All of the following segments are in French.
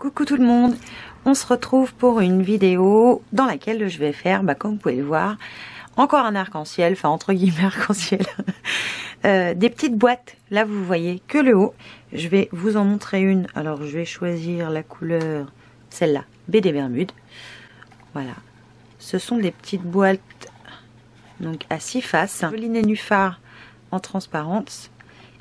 Coucou tout le monde, on se retrouve pour une vidéo dans laquelle je vais faire, comme vous pouvez le voir, encore un arc-en-ciel, enfin entre guillemets arc-en-ciel, des petites boîtes, là vous voyez que le haut. Je vais vous en montrer une, alors je vais choisir la couleur, celle-là, BD Bermude. Voilà, ce sont des petites boîtes donc à 6 faces, joli nénuphar en transparence.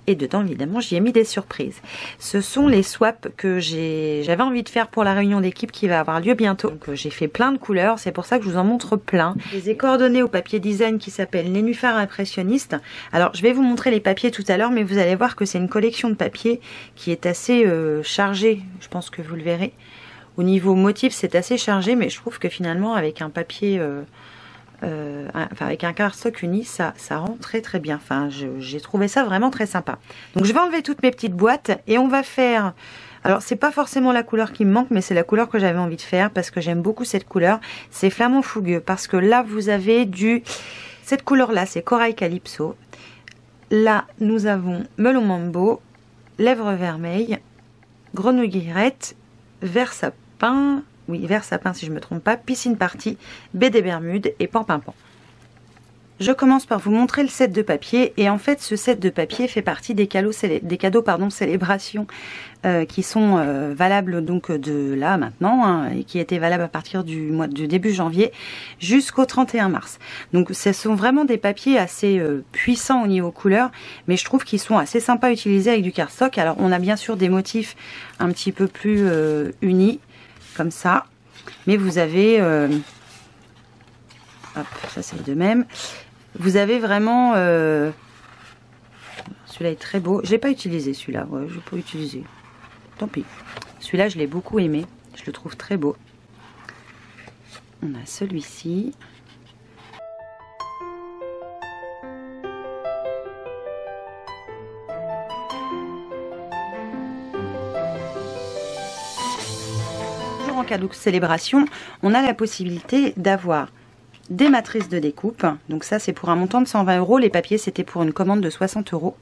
Et dedans, évidemment, j'y ai mis des surprises. Ce sont les swaps que j'avais envie de faire pour la réunion d'équipe qui va avoir lieu bientôt. Donc, j'ai fait plein de couleurs, c'est pour ça que je vous en montre plein. Je les ai coordonnés au papier design qui s'appelle Nénuphar Impressionniste. Alors, je vais vous montrer les papiers tout à l'heure, mais vous allez voir que c'est une collection de papiers qui est assez chargée. Je pense que vous le verrez. Au niveau motif, c'est assez chargé, mais je trouve que finalement, avec un papier... avec un cardstock uni, ça rend très très bien. Enfin, j'ai trouvé ça vraiment très sympa. Donc je vais enlever toutes mes petites boîtes et on va faire... Alors c'est pas forcément la couleur qui me manque, mais c'est la couleur que j'avais envie de faire parce que j'aime beaucoup cette couleur. C'est Flamant Fougueux parce que là vous avez cette couleur là, c'est Corail Calypso. Là nous avons Melon Mambo, Lèvres Vermeilles, Grenouille Guillerette, Vert Sapin... Oui, Vert Sapin si je ne me trompe pas, Piscine Party, BD Bermude et Pampimpant. Je commence par vous montrer le set de papier et en fait ce set de papier fait partie des cadeaux célébration qui sont valables donc de là maintenant et qui étaient valables à partir du début janvier jusqu'au 31 mars. Donc ce sont vraiment des papiers assez puissants au niveau couleur, mais je trouve qu'ils sont assez sympas à utiliser avec du cardstock. Alors on a bien sûr des motifs un petit peu plus unis comme ça, mais vous avez hop, ça c'est de même, vous avez vraiment celui-là est très beau, je l'ai pas utilisé celui-là, ouais, je peux utiliser, tant pis, celui-là je l'ai beaucoup aimé, je le trouve très beau. On a celui-ci, en cadeau de célébration, on a la possibilité d'avoir des matrices de découpe. Donc ça c'est pour un montant de 120 €. Les papiers c'était pour une commande de 60 €.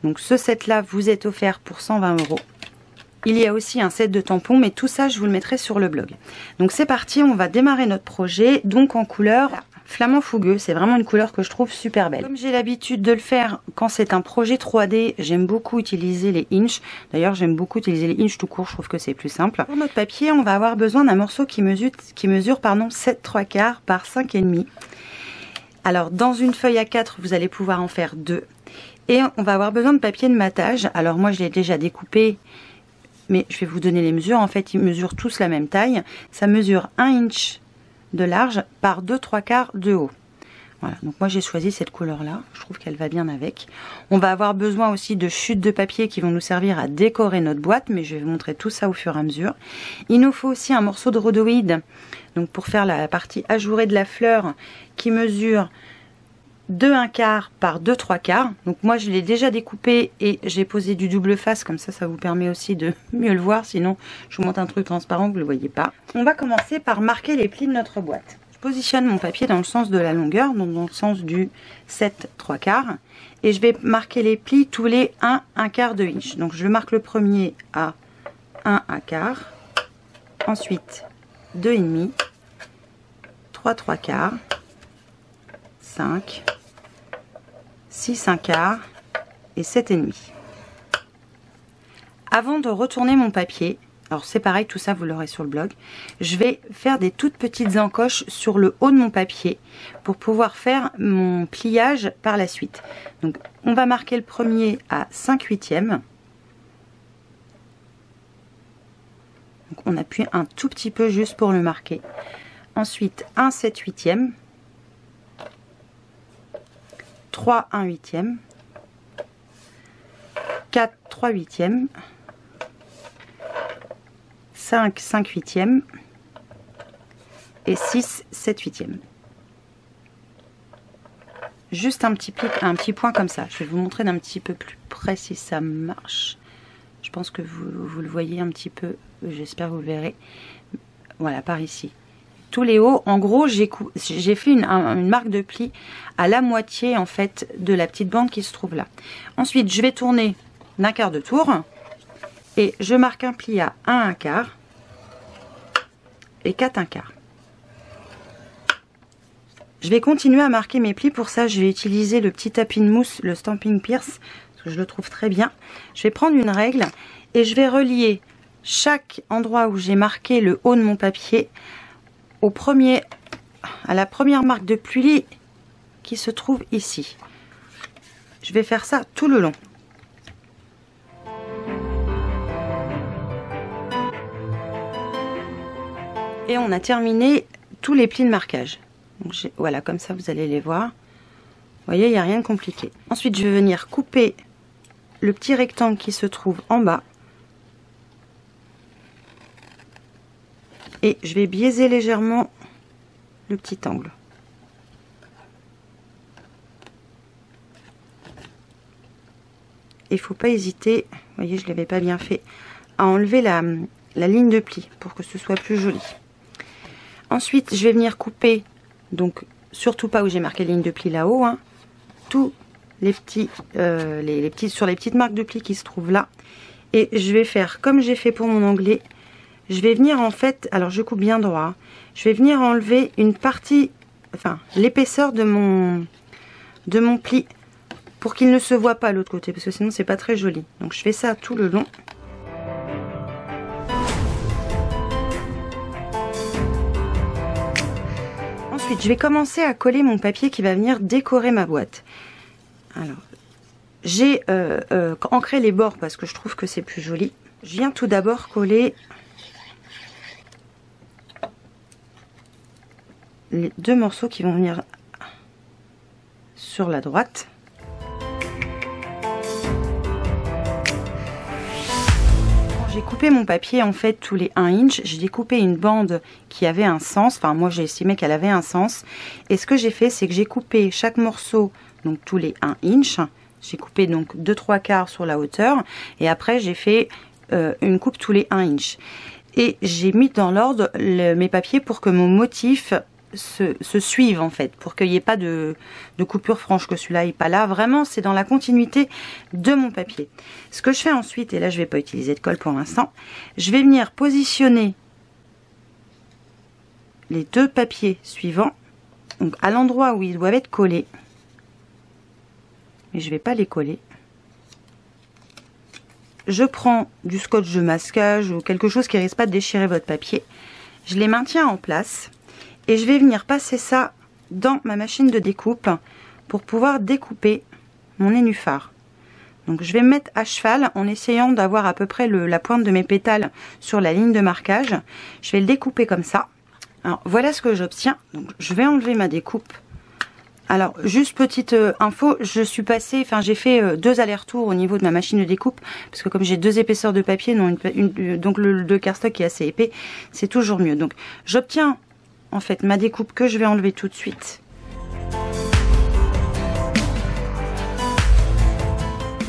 Donc ce set là vous est offert pour 120 €. Il y a aussi un set de tampons, mais tout ça je vous le mettrai sur le blog. Donc c'est parti, on va démarrer notre projet. Donc en couleur Flamant Fougueux, c'est vraiment une couleur que je trouve super belle. Comme j'ai l'habitude de le faire quand c'est un projet 3D, j'aime beaucoup utiliser les inches. D'ailleurs, j'aime beaucoup utiliser les inches tout court, je trouve que c'est plus simple. Pour notre papier, on va avoir besoin d'un morceau qui mesure 7/3 par 5,5. Alors, dans une feuille A4, vous allez pouvoir en faire 2. Et on va avoir besoin de papier de matage. Alors moi, je l'ai déjà découpé, mais je vais vous donner les mesures. En fait, ils mesurent tous la même taille. Ça mesure 1 inch de large par 2/3 de haut. Voilà, donc moi j'ai choisi cette couleur là, je trouve qu'elle va bien avec. On va avoir besoin aussi de chutes de papier qui vont nous servir à décorer notre boîte, mais je vais vous montrer tout ça au fur et à mesure. Il nous faut aussi un morceau de rhodoïde, donc pour faire la partie ajourée de la fleur, qui mesure 2/1/4 par 2/3. Donc moi je l'ai déjà découpé et j'ai posé du double face, comme ça vous permet aussi de mieux le voir, sinon je vous montre un truc transparent que vous ne le voyez pas. On va commencer par marquer les plis de notre boîte. Je positionne mon papier dans le sens de la longueur, donc dans le sens du 7/3, et je vais marquer les plis tous les 1/1/4 de inch. Donc je marque le premier à 1/1/4, ensuite 2,5, 3/3, 5, 6/1/4 et 7,5. Avant de retourner mon papier, alors c'est pareil, tout ça vous l'aurez sur le blog, je vais faire des toutes petites encoches sur le haut de mon papier pour pouvoir faire mon pliage par la suite. Donc on va marquer le premier à 5/8. Donc on appuie un tout petit peu juste pour le marquer. Ensuite un 7/8. 3 1/8, 4 3/8, 5 5/8 et 6 7/8. Juste un petit point comme ça. Je vais vous montrer d'un petit peu plus près si ça marche. Je pense que vous le voyez un petit peu, j'espère que vous le verrez. Voilà, par ici. Tous les hauts, en gros j'ai fait une marque de pli à la moitié en fait de la petite bande qui se trouve là. Ensuite je vais tourner d'un quart de tour et je marque un pli à 1/4 et 4 1/4. Je vais continuer à marquer mes plis. Pour ça, je vais utiliser le petit tapis de mousse, le Stampin' Pierce, parce que je le trouve très bien. Je vais prendre une règle et je vais relier chaque endroit où j'ai marqué le haut de mon papier à la première marque de pli qui se trouve ici. Je vais faire ça tout le long. Et on a terminé tous les plis de marquage. Donc voilà, comme ça vous allez les voir. Vous voyez, il n'y a rien de compliqué. Ensuite, je vais venir couper le petit rectangle qui se trouve en bas. Et je vais biaiser légèrement le petit angle. Il ne faut pas hésiter, vous voyez, je ne l'avais pas bien fait, à enlever la ligne de pli pour que ce soit plus joli. Ensuite, je vais venir couper, donc surtout pas où j'ai marqué ligne de pli là-haut, hein, tous les petits, sur les petites marques de pli qui se trouvent là. Et je vais faire comme j'ai fait pour mon onglet. Je vais venir en fait, alors je coupe bien droit, hein, je vais venir enlever une partie, enfin l'épaisseur de mon pli pour qu'il ne se voit pas à l'autre côté, parce que sinon c'est pas très joli. Donc je fais ça tout le long. Ensuite, je vais commencer à coller mon papier qui va venir décorer ma boîte. Alors, j'ai ancré les bords parce que je trouve que c'est plus joli. Je viens tout d'abord coller les deux morceaux qui vont venir sur la droite. J'ai coupé mon papier en fait tous les 1 inch. J'ai découpé une bande qui avait un sens. Enfin, moi j'ai estimé qu'elle avait un sens. Et ce que j'ai fait, c'est que j'ai coupé chaque morceau, donc tous les 1 inch. J'ai coupé donc 2 3/4 sur la hauteur. Et après, j'ai fait une coupe tous les 1 inch. Et j'ai mis dans l'ordre mes papiers pour que mon motif se suivent en fait, pour qu'il n'y ait pas de coupure franche, que celui-là n'est pas là. Vraiment, c'est dans la continuité de mon papier. Ce que je fais ensuite, et là je ne vais pas utiliser de colle pour l'instant, je vais venir positionner les deux papiers suivants, donc à l'endroit où ils doivent être collés, mais je ne vais pas les coller. Je prends du scotch de masquage ou quelque chose qui risque pas de déchirer votre papier. Je les maintiens en place. Et je vais venir passer ça dans ma machine de découpe pour pouvoir découper mon nénuphar. Donc je vais me mettre à cheval en essayant d'avoir à peu près la pointe de mes pétales sur la ligne de marquage. Je vais le découper comme ça. Alors voilà ce que j'obtiens. Donc je vais enlever ma découpe. Alors juste petite info, je suis passée, enfin j'ai fait 2 allers-retours au niveau de ma machine de découpe parce que comme j'ai 2 épaisseurs de papier, donc le de cardstock est assez épais, c'est toujours mieux. Donc j'obtiens en fait ma découpe que je vais enlever tout de suite.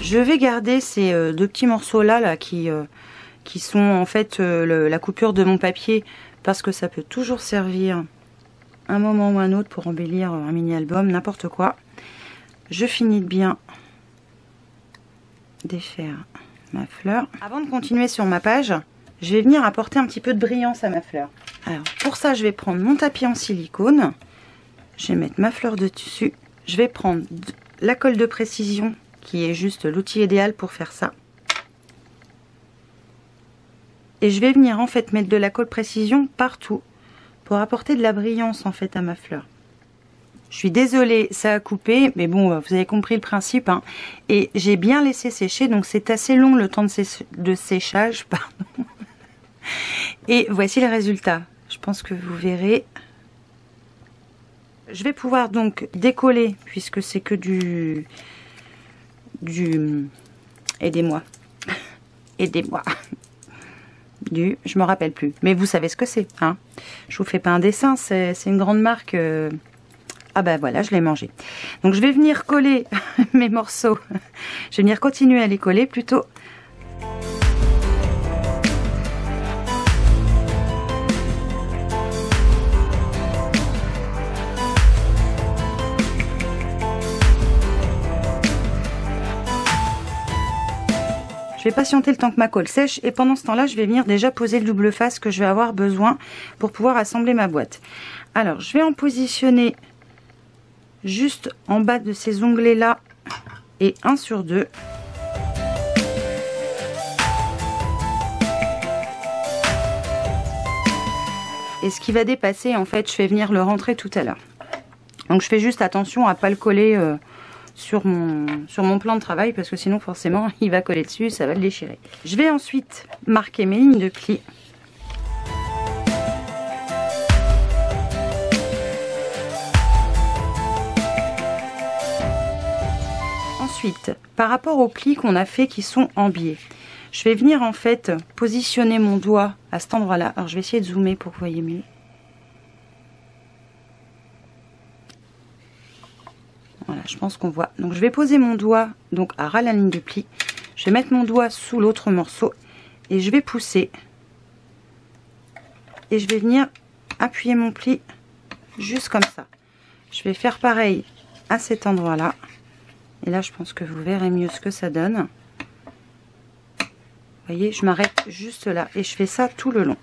Je vais garder ces 2 petits morceaux là qui sont en fait la coupure de mon papier parce que ça peut toujours servir un moment ou un autre pour embellir un mini album, n'importe quoi. Je finis de bien défaire ma fleur. Avant de continuer sur ma page, je vais venir apporter un petit peu de brillance à ma fleur. Alors pour ça, je vais prendre mon tapis en silicone. Je vais mettre ma fleur dessus. Je vais prendre la colle de précision qui est juste l'outil idéal pour faire ça. Et je vais venir en fait mettre de la colle précision partout pour apporter de la brillance en fait à ma fleur. Je suis désolée, ça a coupé, mais bon, vous avez compris le principe, hein. Et j'ai bien laissé sécher, donc c'est assez long le temps de séchage, pardon. Et voici le résultat. Je pense que vous verrez. Je vais pouvoir donc décoller, puisque c'est que aidez-moi. Aidez-moi. Je me rappelle plus. Mais vous savez ce que c'est, hein. Je vous fais pas un dessin, c'est une grande marque. Ah ben voilà, je l'ai mangé. Donc je vais venir coller mes morceaux. Je vais venir continuer à les coller plutôt. Je vais patienter le temps que ma colle sèche et pendant ce temps-là, je vais venir déjà poser le double face que je vais avoir besoin pour pouvoir assembler ma boîte. Alors, je vais en positionner juste en bas de ces onglets-là et 1 sur 2. Et ce qui va dépasser, en fait, je vais venir le rentrer tout à l'heure. Donc je fais juste attention à pas le coller sur mon plan de travail parce que sinon forcément il va coller dessus, ça va le déchirer. Je vais ensuite marquer mes lignes de pli. Ensuite, par rapport aux plis qu'on a fait qui sont en biais, je vais venir en fait positionner mon doigt à cet endroit-là. Alors je vais essayer de zoomer pour que vous voyez mieux. Voilà, je pense qu'on voit. Donc je vais poser mon doigt donc à ras la ligne de pli. Je vais mettre mon doigt sous l'autre morceau et je vais pousser. Et je vais venir appuyer mon pli juste comme ça. Je vais faire pareil à cet endroit-là. Et là, je pense que vous verrez mieux ce que ça donne. Vous voyez, je m'arrête juste là et je fais ça tout le long.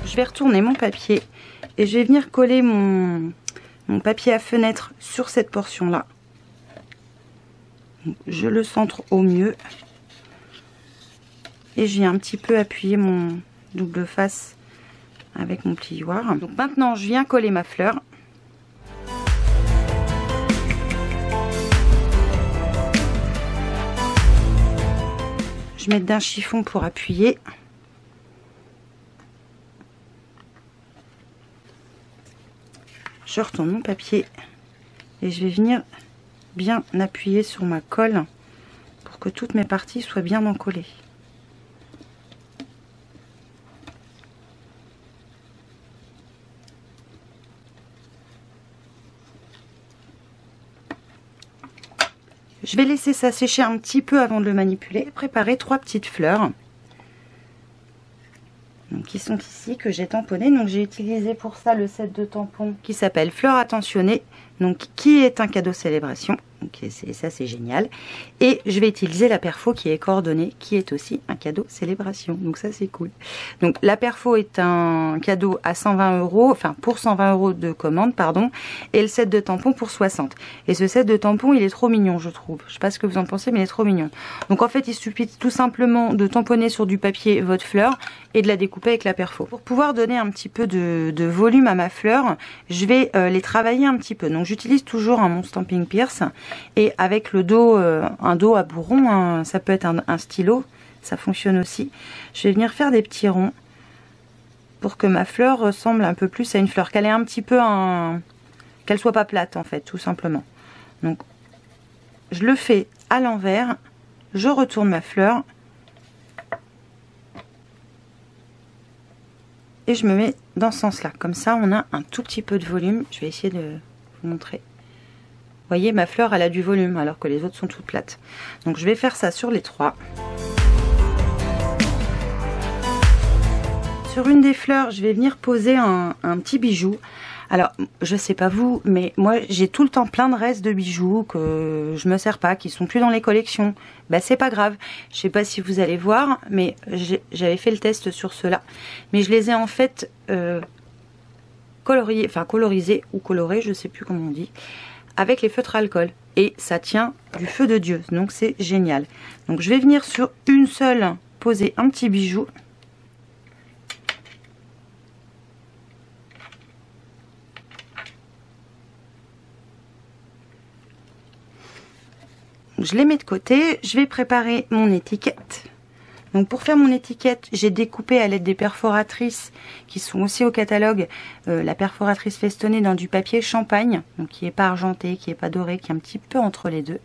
Je vais retourner mon papier et je vais venir coller mon papier à fenêtre sur cette portion-là. Je le centre au mieux. Et je viens un petit peu appuyer mon double face avec mon plioir. Donc maintenant, je viens coller ma fleur. Je mets d'un chiffon pour appuyer. Je retourne mon papier et je vais venir bien appuyer sur ma colle pour que toutes mes parties soient bien encollées. Je vais laisser ça sécher un petit peu avant de le manipuler et préparer 3 petites fleurs. Donc, qui sont ici, que j'ai tamponné. Donc j'ai utilisé pour ça le set de tampons qui s'appelle Fleurs Attentionnées, donc qui est un cadeau célébration. Donc ça c'est génial. Et je vais utiliser la perfo qui est coordonnée, qui est aussi un cadeau célébration. Donc ça c'est cool. Donc la perfo est un cadeau à 120 €, enfin pour 120 € de commande, pardon, et le set de tampons pour 60. Et ce set de tampons, il est trop mignon, je trouve. Je sais pas ce que vous en pensez, mais il est trop mignon. Donc en fait, il suffit tout simplement de tamponner sur du papier votre fleur et de la découper avec la perfo. Pour pouvoir donner un petit peu de volume à ma fleur, je vais les travailler un petit peu. Donc j'utilise toujours un Mon Stamping Pierce. Et avec le dos, un dos à bourron, hein, ça peut être un stylo, ça fonctionne aussi. Je vais venir faire des petits ronds pour que ma fleur ressemble un peu plus à une fleur, qu'elle ait un petit peu qu'elle soit pas plate en fait, tout simplement. Donc je le fais à l'envers, je retourne ma fleur et je me mets dans ce sens-là. Comme ça, on a un tout petit peu de volume. Je vais essayer de vous montrer. Vous voyez, ma fleur, elle a du volume, alors que les autres sont toutes plates. Donc, je vais faire ça sur les 3. Sur une des fleurs, je vais venir poser un petit bijou. Alors, je sais pas vous, mais moi, j'ai tout le temps plein de restes de bijoux que je me sers pas, qui sont plus dans les collections. Bah, c'est pas grave. Je sais pas si vous allez voir, mais j'avais fait le test sur ceux-là. Mais je les ai en fait colorisés ou colorés, je sais plus comment on dit, avec les feutres alcool, et ça tient du feu de Dieu, donc c'est génial. Donc je vais venir sur une seule poser un petit bijou. Je les mets de côté, je vais préparer mon étiquette. Donc pour faire mon étiquette, j'ai découpé à l'aide des perforatrices qui sont aussi au catalogue, la perforatrice festonnée dans du papier champagne, donc qui n'est pas argenté, qui n'est pas doré, qui est un petit peu entre les deux.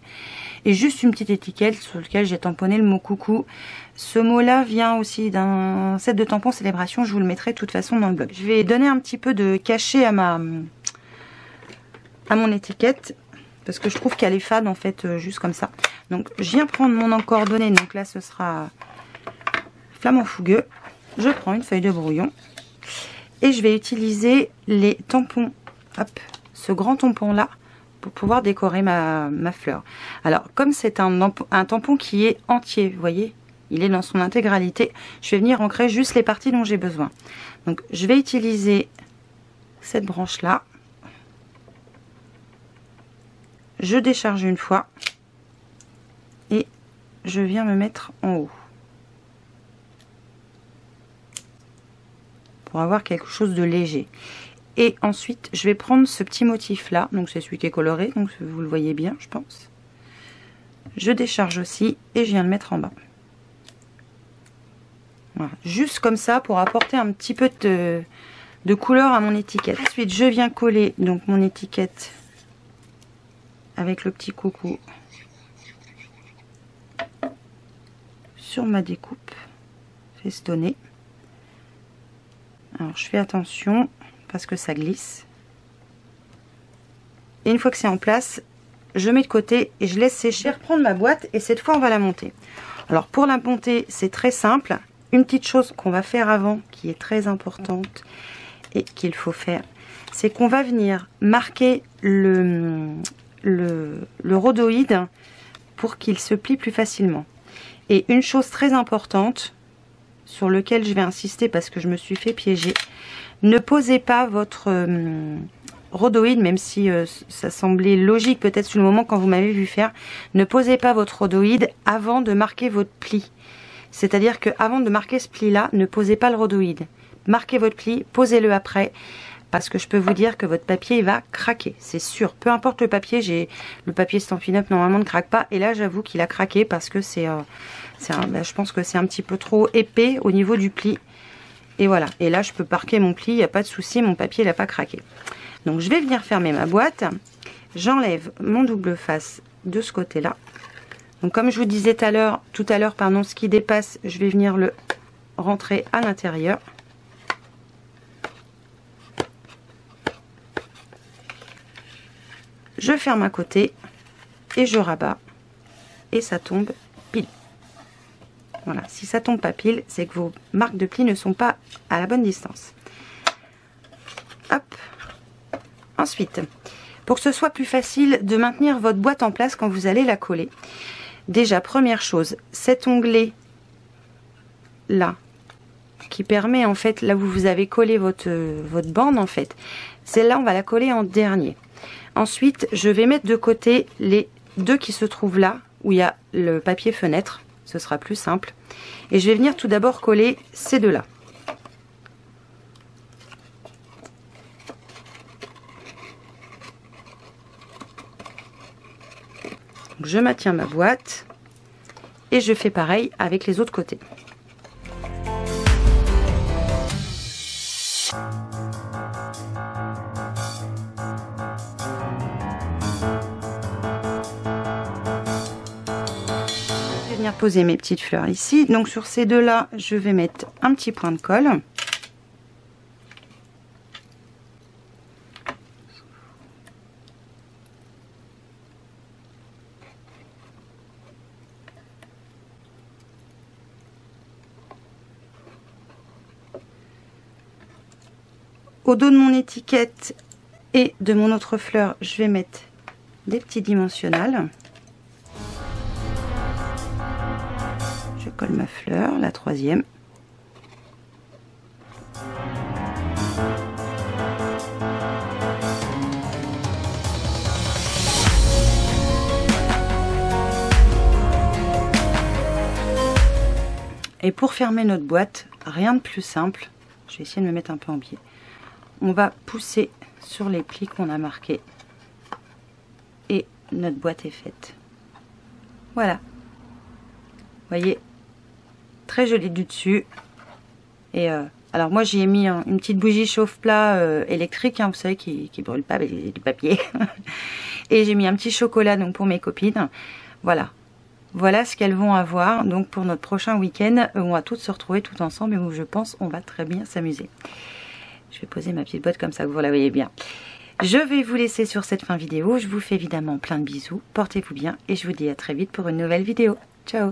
Et juste une petite étiquette sur laquelle j'ai tamponné le mot coucou. Ce mot-là vient aussi d'un set de tampons célébration, je vous le mettrai de toute façon dans le blog. Je vais donner un petit peu de cachet à mon étiquette, parce que je trouve qu'elle est fade en fait, juste comme ça. Donc je viens prendre mon encordonné, donc là ce sera flamant fougueux. Je prends une feuille de brouillon et je vais utiliser les tampons, hop, ce grand tampon là, pour pouvoir décorer ma fleur. Alors comme c'est un tampon qui est entier, vous voyez, il est dans son intégralité, je vais venir ancrer juste les parties dont j'ai besoin. Donc je vais utiliser cette branche là, je décharge une fois et je viens me mettre en haut pour avoir quelque chose de léger. Et ensuite je vais prendre ce petit motif là, donc c'est celui qui est coloré, donc vous le voyez bien je pense. Je décharge aussi et je viens le mettre en bas. Voilà, juste comme ça pour apporter un petit peu de couleur à mon étiquette. Ensuite je viens coller donc mon étiquette avec le petit coucou sur ma découpe festonnée. Alors je fais attention parce que ça glisse. Et une fois que c'est en place, je mets de côté et je laisse sécher. Je vais reprendre ma boîte et cette fois on va la monter. Alors pour la monter, c'est très simple. Une petite chose qu'on va faire avant, qui est très importante et qu'il faut faire, c'est qu'on va venir marquer le rhodoïde pour qu'il se plie plus facilement. Et une chose très importante sur lequel je vais insister parce que je me suis fait piéger, ne posez pas votre rhodoïde, même si ça semblait logique peut-être sur le moment quand vous m'avez vu faire, ne posez pas votre rhodoïde avant de marquer votre pli. C'est-à-dire que avant de marquer ce pli là, ne posez pas le rhodoïde. Marquez votre pli, posez-le après, parce que je peux vous dire que votre papier il va craquer, c'est sûr. Peu importe le papier, le papier Stampin' Up normalement ne craque pas, et là j'avoue qu'il a craqué parce que je pense que c'est un petit peu trop épais au niveau du pli. Et voilà, et là je peux marquer mon pli, il n'y a pas de souci, mon papier il n'a pas craqué. Donc je vais venir fermer ma boîte, j'enlève mon double face de ce côté-là. Donc comme je vous disais tout à l'heure, ce qui dépasse, je vais venir le rentrer à l'intérieur. Je ferme à côté et je rabats et ça tombe pile. Voilà, si ça tombe pas pile, c'est que vos marques de pli ne sont pas à la bonne distance. Hop. Ensuite, pour que ce soit plus facile de maintenir votre boîte en place quand vous allez la coller, déjà première chose, cet onglet là qui permet en fait, là où vous avez collé votre bande en fait, celle-là on va la coller en dernier. Ensuite je vais mettre de côté les deux qui se trouvent là où il y a le papier fenêtre, ce sera plus simple, et je vais venir tout d'abord coller ces deux là. Je maintiens ma boîte et je fais pareil avec les autres côtés. Je vais venir poser mes petites fleurs ici. Donc sur ces deux là, je vais mettre un petit point de colle. Au dos de mon étiquette et de mon autre fleur, je vais mettre des petits dimensionnels. Je colle ma fleur, la troisième. Et pour fermer notre boîte, rien de plus simple. Je vais essayer de me mettre un peu en biais. On va pousser sur les plis qu'on a marqués et notre boîte est faite. Voilà, vous voyez, très joli du dessus. Et alors moi j'y ai mis une petite bougie chauffe-plat électrique, hein, vous savez, qui brûle pas du papier. Et j'ai mis un petit chocolat donc pour mes copines. Voilà. Voilà ce qu'elles vont avoir donc pour notre prochain week-end où on va toutes se retrouver tout ensemble et où je pense on va très bien s'amuser. Je vais poser ma petite boîte comme ça que vous la voyez bien. Je vais vous laisser sur cette fin vidéo. Je vous fais évidemment plein de bisous. Portez-vous bien et je vous dis à très vite pour une nouvelle vidéo. Ciao!